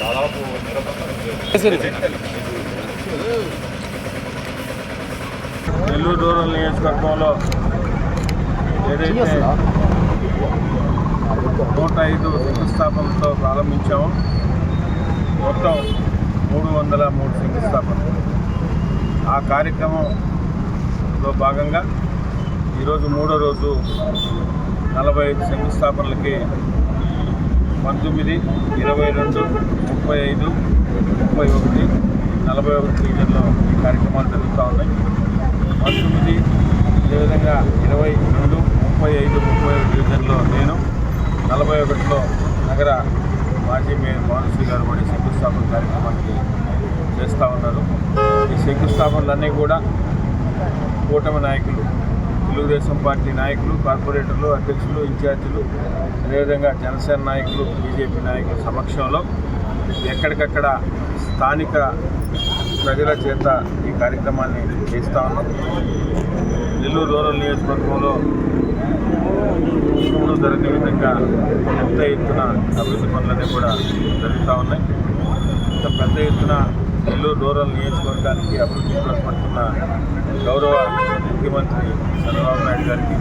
దాదాపు నెల్లూరు రూరల్ నియోజకవర్గంలో ఏదైతే 105 శంకుస్థాపనలతో ప్రారంభించామో మొత్తం 303 శంకుస్థాపనలు. ఆ కార్యక్రమంలో భాగంగా ఈరోజు మూడో రోజు 45 శంకుస్థాపనలకి 19, 22, 35, 31, 41 డివిజన్లో ఈ కార్యక్రమాలు జరుగుతూ ఉన్నాయి. 19 అదేవిధంగా 22, 35, 31 డివిజన్లో నేను, 41లో నగర మాజీ మేయర్ భానుశ్రీ గారు కూడా శంకుస్థాపన కార్యక్రమానికి చేస్తూ ఉన్నారు. ఈ శంకుస్థాపనలన్నీ కూడా కూటమి నాయకులు, తెలుగుదేశం పార్టీ నాయకులు, కార్పొరేటర్లు, అధ్యక్షులు, ఇన్ఛార్జీలు, అదేవిధంగా జనసేన నాయకులు, బీజేపీ నాయకుల సమక్షంలో ఎక్కడికక్కడ స్థానిక ప్రజల చేత ఈ కార్యక్రమాన్ని చేస్తూ ఉన్నాం. నెల్లూరు రూరల్ నియోజకవర్గంలో ఇప్పుడు జరిగిన విధంగా పెద్ద ఎత్తున అభివృద్ధి పనులన్నీ కూడా జరుగుతూ ఉన్నాయి. ఇంత పెద్ద ఎత్తున నెల్లూరు రూరల్ నియోజకవర్గానికి అభివృద్ధి తోడ్పడుతున్న గౌరవ ముఖ్యమంత్రి చంద్రబాబు నాయుడు గారికి,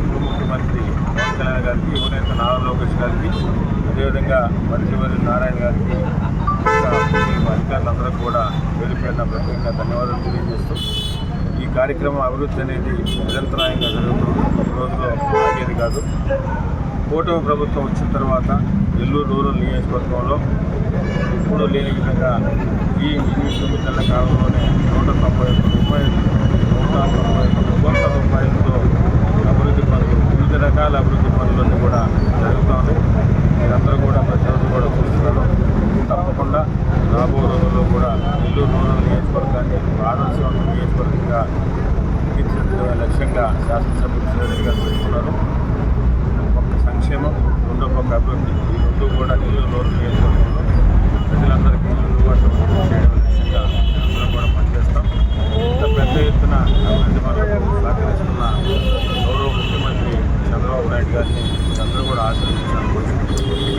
ఉప ముఖ్యమంత్రి పవన్ కళ్యాణ్ గారికి, యువనేత నారా లోకేష్ గారికి, అదేవిధంగా మంత్రివర్యులు నారాయణ గారికి, అధికారులందరూ కూడా పేరు పేరున ప్రత్యేకంగా ధన్యవాదాలు తెలియజేస్తూ ఈ కార్యక్రమం అభివృద్ధి అనేది నిరంతరాయంగా జరుగుతుంది, ఈ రోజులో ఆగేది కాదు. కూటమి ప్రభుత్వం వచ్చిన తర్వాత నెల్లూరు రూరల్ నియోజకవర్గంలో ఎప్పుడూ లేని విధంగా ఈ 9 నెలల కాలంలోనే 191 కోట్ల రూపాయలతో అభివృద్ధి పనులు, వివిధ రకాల అభివృద్ధి పనులన్నీ కూడా జరుగుతూ ఉన్నాయి. మీరందరూ కూడా ప్రతిరోజు కూడా చూస్తున్నారు. తప్పకుండా రాబో రోజుల్లో కూడా నెల్లూరు రూరల్ నియోజకవర్గాన్ని ఆదర్శవంత నియోజకవర్గంగా తీర్చిదిద్దడమే లక్ష్యంగా శాసనసభ్యులు శ్రీరెడ్డి గారు పెట్టుకున్నారు. ఒక సంక్షేమం, రెండో పక్క అభివృద్ధి, ఈ రెండు కూడా నెల్లూరు రూరల్ నియోజకవర్గంలో ప్రజలందరికీ అందుబాటులో చేయడం లక్ష్యంగా అందరం కూడా పనిచేస్తాం. ఇంత పెద్ద ఎత్తున అభివృద్ధి పనులకు సహకరిస్తున్న గౌరవ ముఖ్యమంత్రి చంద్రబాబు నాయుడు గారిని అందరూ కూడా ఆశీర్వదించాలనుకుంటున్నాం.